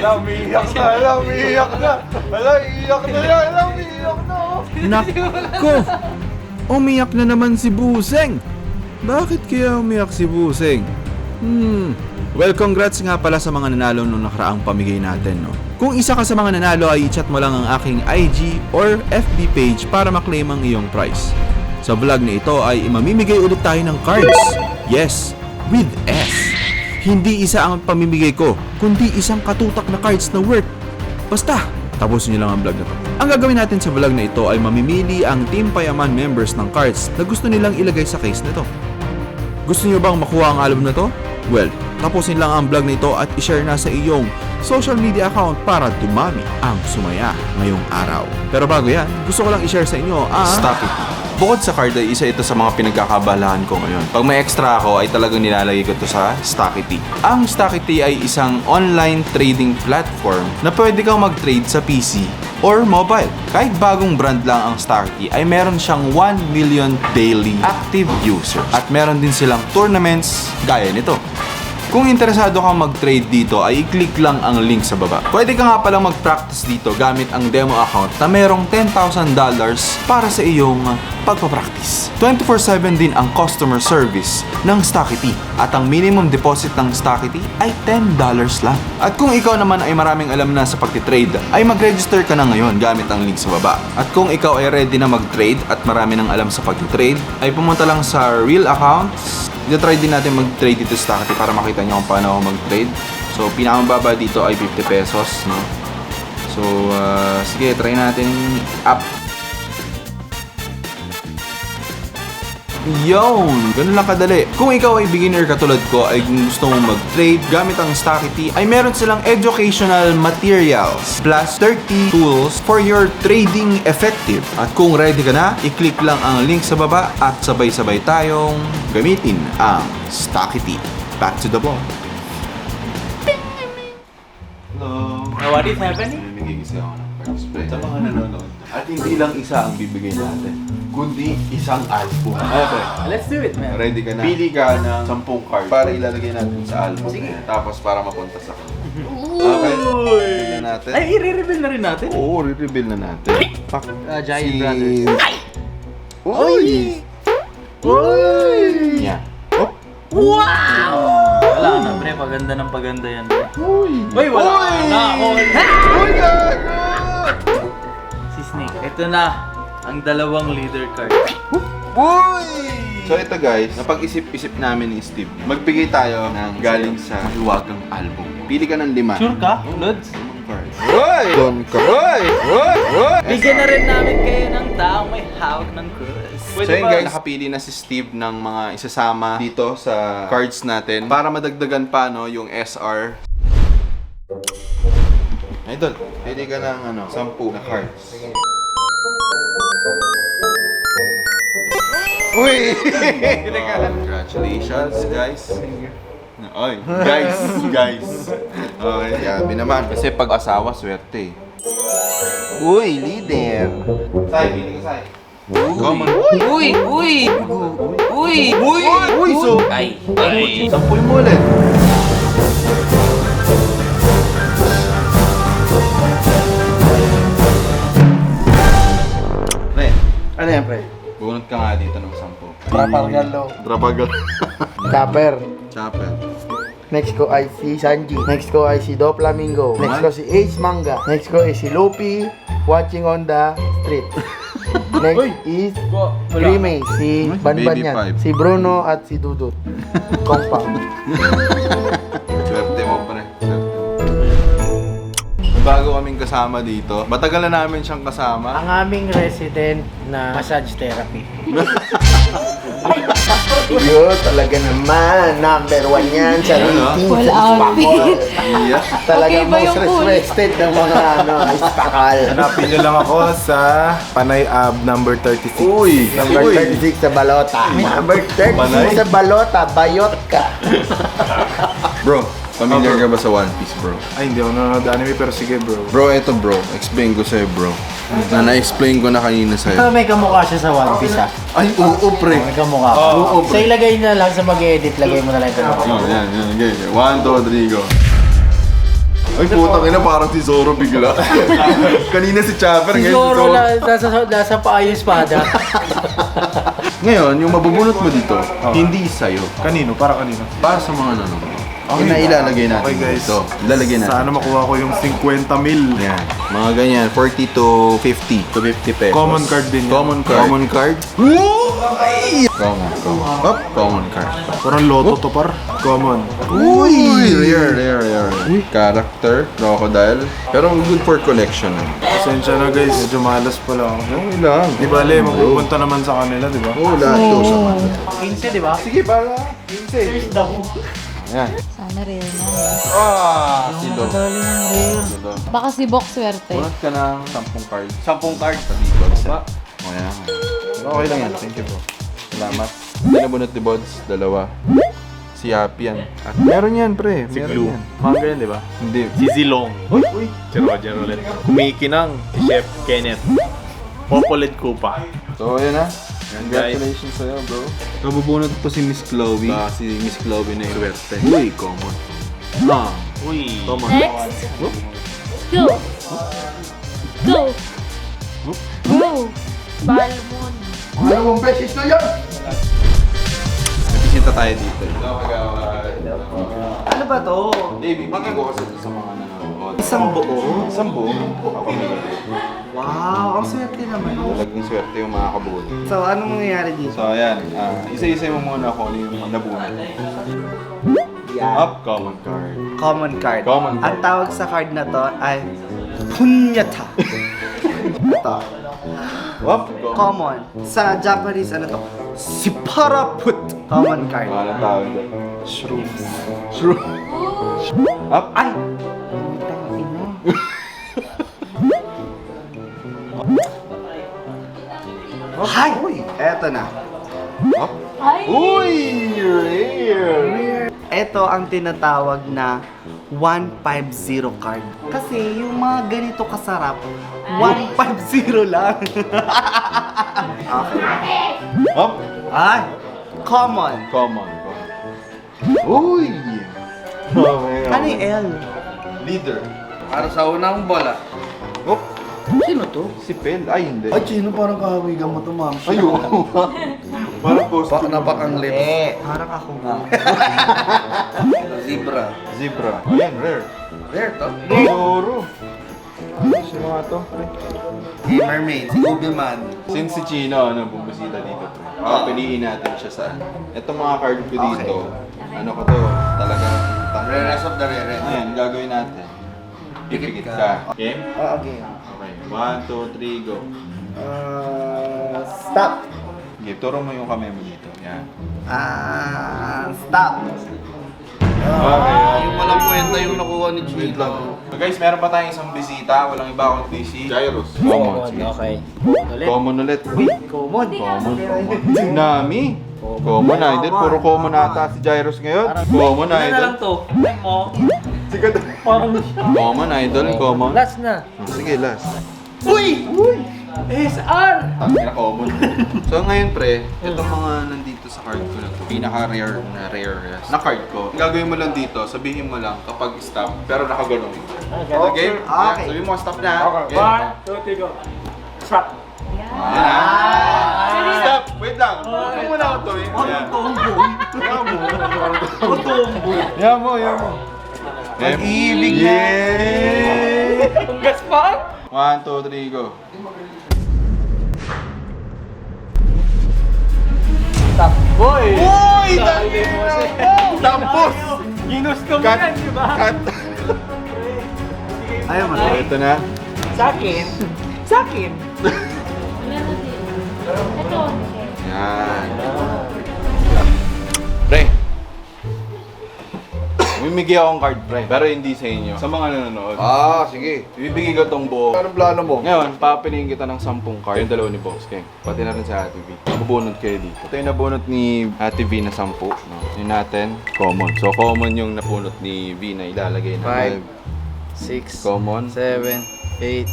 Umiiyak na. Umiiyak na. Nako! Umiyak na naman si Buseng! Bakit kaya umiyak si Buseng? Well, congrats nga pala sa mga nanalo nung nakaraang pamigay natin, no? Kung isa ka sa mga nanalo ay i-chat mo lang ang aking IG or FB page para maklaim ang iyong prize. Sa vlog na ito ay mamimigay ulit tayo ng cards. Yes, with S. Hindi isa ang pamimigay ko, kundi isang katutak na cards na worth. Basta, tapusin niyo lang ang vlog na to. Ang gagawin natin sa vlog na ito ay mamimili ang Team Payaman members ng cards na gusto nilang ilagay sa case na to. Gusto niyo bang makuha ang album na to? Well, tapusin lang ang vlog na ito at i-share na sa iyong social media account para dumami ang sumaya ngayong araw. Pero bago yan, gusto ko lang i-share sa inyo ang Stockity. Bukod sa card ay isa ito sa mga pinagkakabalahan ko ngayon. Pag may extra ako ay talagang nilalagay ko ito sa Stockity. Ang Stockity ay isang online trading platform na pwede kang mag-trade sa PC or mobile. Kahit bagong brand lang ang Stockity ay meron siyang 1 million daily active users. At meron din silang tournaments gaya nito. Kung interesado kang mag-trade dito ay i-click lang ang link sa baba. Pwede ka nga palang mag-practice dito gamit ang demo account na merong $10,000 para sa iyong pagpapractice. 24/7 din ang customer service ng Stockity at ang minimum deposit ng Stockity ay $10 lang. At kung ikaw naman ay maraming alam na sa pagtitrade, ay mag-register ka na ngayon gamit ang link sa baba. At kung ikaw ay ready na mag-trade at marami nang alam sa pagtitrade, ay pumunta lang sa real accounts. I-try din natin mag-trade dito sa Stockity para makita nyo kung paano ako mag-trade. So, pinakamababa dito ay 50 pesos, no? So, sige, try natin up. Yun! Ganun lang kadali. Kung ikaw ay beginner katulad ko ay gusto mong mag-trade gamit ang Stockity, ay meron silang educational materials plus 30 tools for your trading effective. At kung ready ka na, i-click lang ang link sa baba at sabay-sabay tayong gamitin ang Stockity. Back to the vlog. Hello! What is happening? Namimigay kasi ako ng cards sa mga nanonood. At hindi lang isa ang bibigay natin, kundi isang album. Okay. Let's do it, man. Ready ka na? Pili ka ng 10 cards para ilalagay natin sa album. Sige. Tapos para mapunta sa kanya. Okay. Tignan natin. Ay, i-reveal na rin natin. Oo, re-reveal na natin. Fuck. Giant Brothers. Uy! Uy! Yan. Oh! Wow! Wala na, pre. Paganda ng paganda yan. Uy! Uy, wala na ako. Uy, gago! Si Snake. Ito na ang dalawang leader card. Uy! So ito guys, napag-isip-isip namin ni Steve. Magbigay tayo ng galing sa mahiwagang album. Pili ka ng 5. Sure ka, Lods? Hoy! Don ka! Hoy! Hoy! Hoy! Bigyan na rin namin kayo ng taong may hawak ng cross. So yun guys, nakapili na si Steve ng mga isasama dito sa cards natin para madagdagan pa no, yung SR. Idol, pili ka ng 10 na cards. Uy! Congratulations guys. Oy, guys. Okay, yabi naman. Kasi pag-asawa, swerte. Uy, leader. Sai, pili ka, Sai. Come on. Uy, so. Ay. Sampuin mo ulit. Pre, Ano yan, pre? bunot ka nga dito ng 10. Trapagalo. Trabagal. Chopper. Chapel. Next ko ay si Sanji. Next ko ay si Do Flamingo. Next ko si Ace Manga. Next ko ay si Luffy watching on the street. Next is Remake, si Banban Baby yan. Five. Si Bruno at si Dudut. Compound. Swerte mo, pre. May bago kaming kasama dito. Matagal na namin siyang kasama. Ang aming resident na massage therapy. Yo, talaga naman. Number 1 yan sa rating. Wala outfit. Yeah. Talaga Okay ba most yung pool? respected ng mga ispakal. Hanapin nyo lang ako sa Panay Ab number 36. Uy! Number 36 sa balota. Number 36 Panay? sa balota. Bayot ka. Bro, familiar ka ba sa One Piece, bro? Ay, hindi ako nanonood anime pero sige bro. Bro, eto bro. Explain ko sa'yo, bro. Na-explain ko na kanina sa'yo. May kamukha siya sa One Piece ha. Ay, oo, pre. May kamukha. Oo, So ilagay na lang sa mag-edit, lagay mo na lang ito. Oh, yan. Okay. 1, 2, 3, go. Ay, putang ina, parang si Zoro bigla. Kanina si Chopper, Si ngayon si Zoro Zoro. nasa paa yung espada. Ngayon, yung mabubunot mo dito, hindi sa'yo. Kanino? Para kanino? Para sa mga nanonood. Okay, Yun na ilalagay natin okay, guys. dito. Ilalagay natin. Sana makuha ko yung 50 mil. Yan. Mga ganyan, 40 to 50. To 50 pesos. Common card din yan. Common card. Common card. Common. Up, common card. Parang loto to par. Common. Uy! Rare. Character, crocodile. Pero good for collection. Pasensya na guys, medyo malas pala ako. Okay lang. Di bale, mapupunta naman sa kanila, di ba? Oo, lahat to sa mga. 15, di ba? Sige, para 15. Ayan. Sana real na. Si Lo. Madali ng rare. Baka si Bok swerte. Bunot ka ng 10 card. 10 card. Sa Bigods. O yan. Pero okay lang yan. Thank you po. Salamat. Hindi na bunot ni Bods. Dalawa. Si Happy yan. At meron yan, pre. Si Meron Glue. yan. Mga ganyan, di ba? Hindi. Si Zilong. Uy! Si Roger ulit. Kumikinang si Chef Kenneth. Popolet Kupa. So, ayan na. Yan, Congratulations sa'yo, bro. Kabubunot po si Miss Chloe. Si Miss Chloe na yung swerte. Uy, common. Uy. Common. Next. Go. Go. Go. Balmon. Ano mong beses na yan? Nagpisinta tayo dito. Ano ba to? Hindi, bibigyan ko kasi sa mga nanonood. Isang buo? Isang buo. Papamigay. Wow, ang swerte naman. Talagang swerte yung mga kabunot. So, anong mangyayari dito? So, ayan. Isa-isa mo muna kung ano yung nabunot. Yan. Up, common card. Common card. Common card. Ang tawag sa card na to ay Punyata. Ito. Up, Common. Sa Japanese, ano to? Siparaput. Common card. Ano tawag doon? Shrew. Shrew. Up. Ay! Putang ina. Hay! Eto na. Up. Ay! Uy! Rare! Ito ang tinatawag na 150 card. Kasi yung mga ganito kasarap, 150 lang. Okay. Up. Ay! Common. Common. Uy! Okay, Ano yung L? Leader. Para sa unang bola. Up. Sino to? Si Pel. Ay, hindi. Ay, Chino, parang kahawigan mo to, ma'am. Ay, oo. Parang post. Napakang lips. Parang ako nga. Zebra. Zebra. Ayan, rare. Rare to. Zoro. Ano si mga to? pre? Si Mermaid. Si Ubiman. Since si Chino, bumisita dito. Piliin natin siya sa Itong mga card ko dito. Ano ko to? Talagang Rares of the rare. Ayan, gagawin natin. Pipikit ka. Okay? Okay. Okay. 1, 2, 3, go. Stop. Okay, turo mo yung kamay mo dito. Yan. Stop. Okay. Yung walang kwenta yung nakuha ni Wait Chino. lang. So guys, meron pa tayong isang bisita. Walang iba kundi si Jairus. Common. Sige. Okay. Common ulit. Common. Common. Nami. Common idol. Puro common ata si Jairus ngayon. Common Ano na lang idol. to? Ay mo. Common idol. Common. Last na. Sige, last. Uy! SR! Tangina common. So ngayon pre, itong mga nandito sa card ko na to, pinaka-rare na rarest na card ko. Ang gagawin mo lang dito, sabihin mo lang kapag stop, pero nakaganon. Okay? Okay. Sabihin mo stop na. Okay. 1, 2, 3, go. Stop. Ayan na. Stop! Wait lang. Huwag mo na ako to eh. Ayan. Yan mo. Yan mo. Pag-ibig na. Yeah! Tunggas pa? 1, 2, 3, go. Boy! Uy! Tapos! Ginusto mo Cut! yan, di ba? Cut! Ayaw mo. Ito na. Sa akin. Sa akin. Meron din. Ito. Yan. Pre. Mimigay akong card, pre. Pero hindi sa inyo. Sa mga nanonood. Sige. Ibibigay ko tong buo. Anong plano mo? Ngayon, papiliin kita ng 10 card. Yung dalawa ni Boss King. Pati na rin sa Ate V. Mabubunod kayo dito. Ito yung nabunod ni Ate V na 10. No? Yun natin, common. So, common yung napunot ni V na ilalagay na 6, common. 7, 8,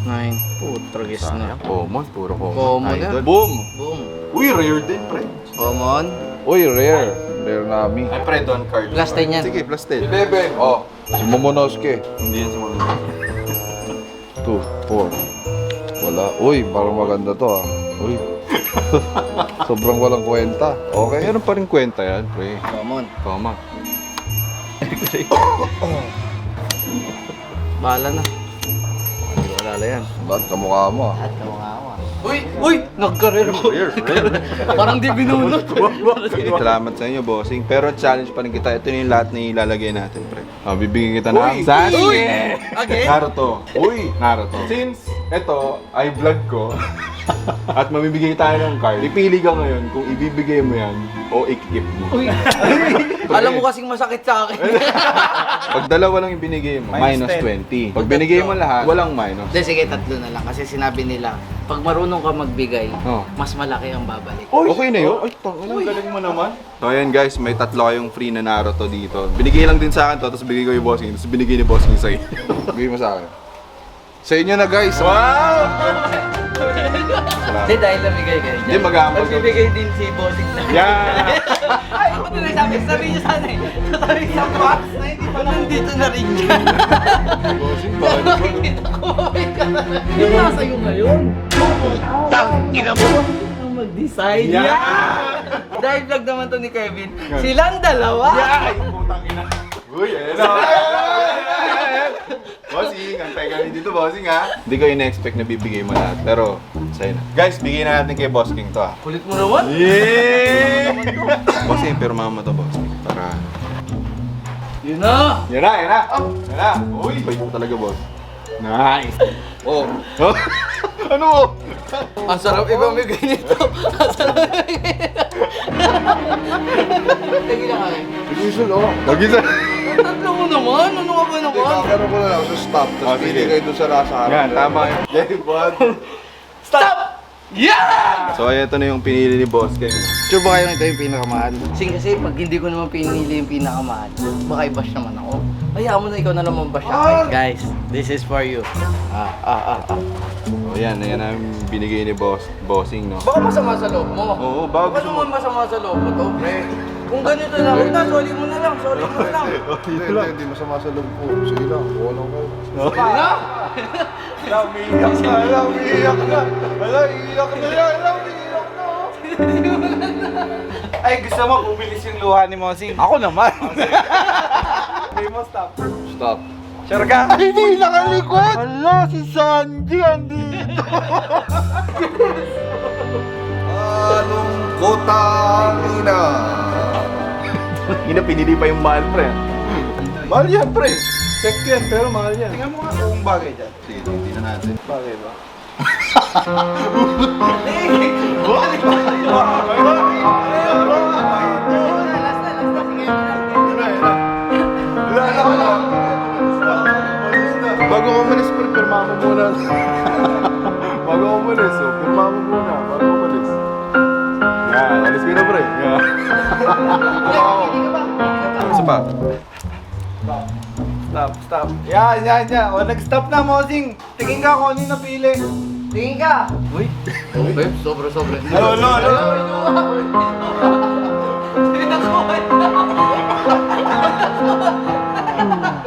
9. Putragis na. Common, puro common. Common yan. Idol. Boom! Boom. Uy, rare din, pre. Common. Uy, rare. Rare nami. Ay, pre, don card. Plus 10 yan. Sige, plus 10. 11. Oh. Si Momonosuke. Hindi yan sa mga 2, 4. Wala. Uy, parang maganda to ah. Uy. Sobrang walang kwenta. Okay. Meron pa rin kwenta yan, pre. Common. Tama. Bahala na. Wala na yan. Ba't kamukha mo ah? At kawawa. Uy! Nagkarir ko. Parang di binunot. Salamat sa inyo, bossing. Pero challenge pa rin kita. Ito yung lahat na ilalagay natin, pre. Bibigyan kita ng Sasuke! Again? Naruto. Uy! Naruto. Since ito ay vlog ko, at mamibigay tayo ng card, ipili ka ngayon kung ibibigay mo yan o ikip mo. Alam mo kasing masakit sa akin. Pag dalawa lang yung binigay mo, minus 20. Pag binigay mo lahat, walang minus. Hindi, sige, tatlo na lang. Kasi sinabi nila, pag marunong ka magbigay, Oh. mas malaki ang babalik. Okay na yun? Ay, tangina, ang galing mo naman. So ayan guys, may tatlo kayong free na Naruto dito. Binigay lang din sa akin to, tapos bigay ko yung bossing, tapos binigay ni bossing sa'yo. Bigay mo sa akin. Sa inyo na guys. Wow! Hindi, dahil namigay kayo dyan. Hindi, mag-aambag. Magbibigay din si Bossing sa Yeah! Ay, ako din sabi niyo sana eh. Sabi sa box na hindi pa nandito na rin yan. Bossing, bakit ba? Nakikita ko, mabait ka na. Yung nasa iyo ngayon. Tangina mo! Ang mag-decide. Yeah! Dahil vlog naman to ni Kevin. Silang dalawa. Ay, putang ina. Uy, ayun na. Bossing, antay kami dito, bossing ha. Hindi ko in-expect na bibigay mo lahat, pero sa'yo na. Guys, bigyan na natin kay Boss King to ha. Kulit mo naman. Yeah! Bossing, pero mama to, bossing. Para... Yun na. Yan na, yan na. Yan na. Uy, bait mo talaga, boss. Nice. Oh. Ano? Ang sarap ibamigay nito. Ang sarap ibamigay nito. Tingin na kami. Usual oh. Mag-isa. Tatlo mo naman. Ano ka ba naman? Kakaro ko na lang sa stop. Oh, Tapos sige. pili kayo doon sa nasa harap. Yan, tama yun. Stop! Yeah! So, ito na yung pinili ni Boss King. Sure ba kayo ito yung pinakamahal? Kasi pag hindi ko naman pinili yung pinakamahal, baka i-bash naman ako. Hayaan mo na ikaw na naman bash ako. Guys, this is for you. So, yan ang binigay ni Bossing, no? Baka masama sa loob mo. Oo, bago Baka naman masama sa loob mo to, pre. Kung ganito lang, huwag na, sorry mo na lang, sorry mo na lang. Hindi masama sa loob ko. Sige lang, wala ko. Sige na! Umiiyak na, umiiyak na. Ala, iiyak na yan, umiiyak na. Ay, gusto mo bumilis yung luha ni Mosing? Ako naman. Hindi mo stop. Stop. Sure ka? Ay, hindi nakalikot! Hala, si Sanji andito! Anong kotangina? Ina, pinili pa yung mahal, pre. Mahal yan, pre. Check yan, pero mahal yan. Tingnan mo nga kung bagay dyan. Sige, tingnan natin. Bagay ba? Bago ko umalis, pre, pirma mo muna. Bago ko umalis, pirma mo muna. Bago ko umalis. Yan, alis ko na, pre. Yan. Isa pa. Stop. Yan. O, nag-stop na, Mosing. Tingin ka kung ano yung napili. Tingin ka! Uy! Okay, sobra-sobra. No.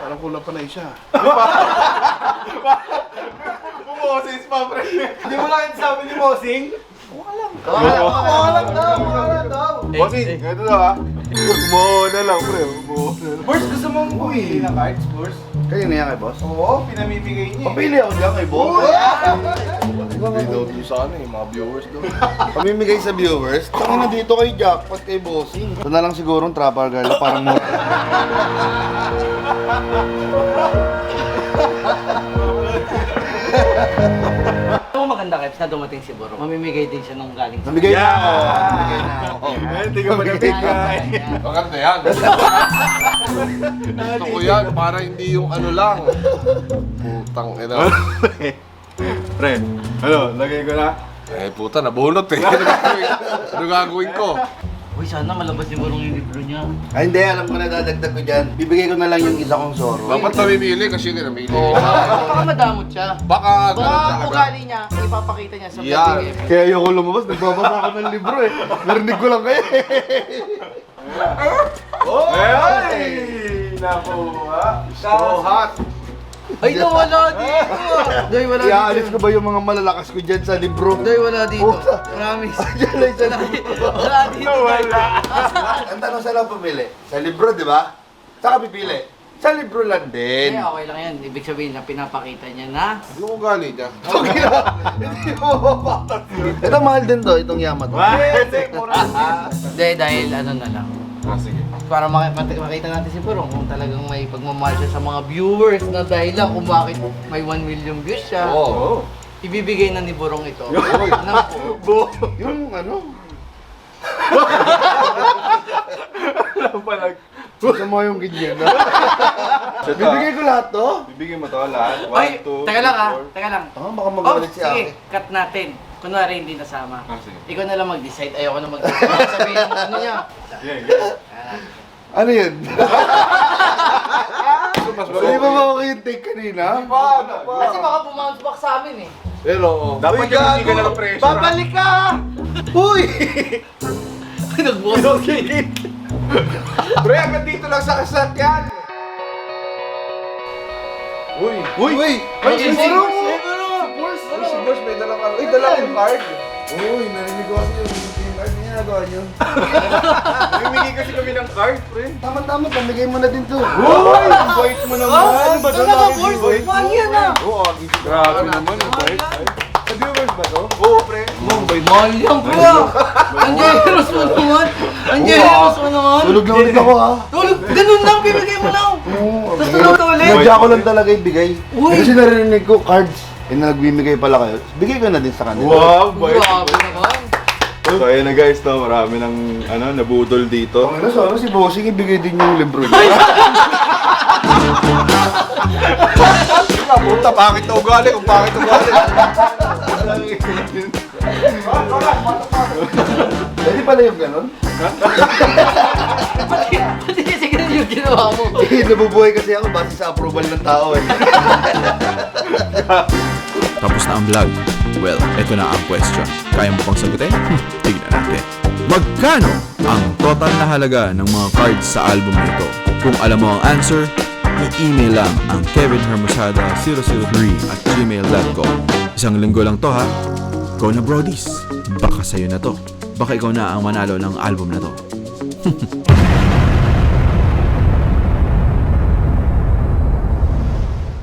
Parang kulang pa na isa. Bumoses pa, pre. Hindi mo lang sabi ni Mosing? Kawalan daw! Bossing, ito daw ha. Muna lang, pre. Muna lang. Boss, gusto mong bumili ng cards, boss? Kayo na yan kay boss? Oo, pinamimigay niya. Papili ako dyan kay boss. Hindi daw doon sa ano eh, mga viewers doon. Pamimigay sa viewers, tangin na dito kay Jackpot kay Bossing. Ito na lang siguro ang Trapper Girl, parang mura. Ito maganda, Keps, na dumating si Buro. Mamimigay din siya nung galing sa... Namigay na ako. Namigay na ako. Hindi ka magabigay. Maganda yan. Gusto ko yan, para hindi yung ano lang. Putang ina. Pre, ano, lagay ko na. Eh puta, nabunot eh. Ano gagawin ko? Uy, sana malabas ni Burong yung libro niya. Ay hindi, alam ko na dadagdag ko dyan. Bibigay ko na lang yung isa kong Zoro. Dapat namimili kasi yun namili. Baka madamot siya. Baka ganun Baka talaga. ugali niya, ipapakita niya sa Yan. vlog. Kaya ayoko lumabas, nagbabasa ako ng libro eh. Narinig ko lang kayo eh. Hey! nakuha. So hot. Ay, nawala dito! Doy, wala Iaalis ko ba yung mga malalakas ko dyan sa libro? Doy, wala dito. Promise. Diyan lang sa libro. Wala dito. Wala. Ang tanong saan lang pumili? Sa libro, di ba? Saan ka pipili? Sa libro lang din. Okay lang yan. Ibig sabihin na pinapakita niya na. Hindi ko galit ah. Okay na. Hindi mo mapapatas yun. Ito mahal din to, itong Yamato. Hindi, dahil ano na lang. Sige. Para makita natin si Purong kung talagang may pagmamahal siya sa mga viewers na dahil lang kung bakit may 1 million views siya. Oo. Ibibigay na ni Purong ito. Yung ano? Gusto mo yung ganyan, no? Bibigay ko lahat to? Bibigyan mo to lahat. Ay, 1, 2, teka lang teka lang. Baka magalit si sige, Ate. cut natin. Kunwari hindi nasama. sige. Ikaw na lang mag-decide. Ayoko na mag-decide. Sabihin mo ano niya. Ano yun? Hindi ba ako yung take kanina? Kasi baka bumounce back sa amin eh. Pero, Dapat yung hindi ka na pressure. babalik ka! Uy! Ay, nag-boss. Pre, agad dito lang sa kasakyan. Uy! Uy! Ay, si si Purong! Si boss may dalang ano. Uy, dala yung card. Uy, narinig ko kasi yung card niya nagawa niyo. Bibigyan kasi kami ng card, pre. Tama-tama, pamigay mo na din to. Uy, ang bait mo naman. Ano ba Ano ba, boss? Mahal yan ah. Oo, grabe naman. Ang bait. Sa viewers ba to? Oo, pre. Mahal yan, bro. Ang generous mo naman. Ang generous mo naman. Tulog na ulit ako ha. Tulog, ganun lang, bibigay mo lang. Tapos tulog ka ulit. Nadya ko lang talaga ibigay. Uy! Kasi narinig ko, cards. Eh, nagbibigay pala kayo. Bigay ko na din sa kanila. Wow, bait. Grabe naman. So ayun na guys, to, marami ng nabudol dito. Ano, sana si Bossing ibigay din yung libro niya. Puta, bakit na ugali? Kung bakit ugali? Pwede pala yung ganun? Pati kasi ganun yung ginawa mo. Eh, nabubuhay kasi ako base sa approval ng tao eh. Tapos na ang vlog. Well, eto na ang question. Kaya mo pang sagutin? Tignan natin. Magkano ang total na halaga ng mga cards sa album nito? Kung alam mo ang answer, i-email lang ang kevinhermosada003@gmail.com. Isang linggo lang to ha. Go na brodies. Baka sa'yo na to. Baka ikaw na ang manalo ng album na to.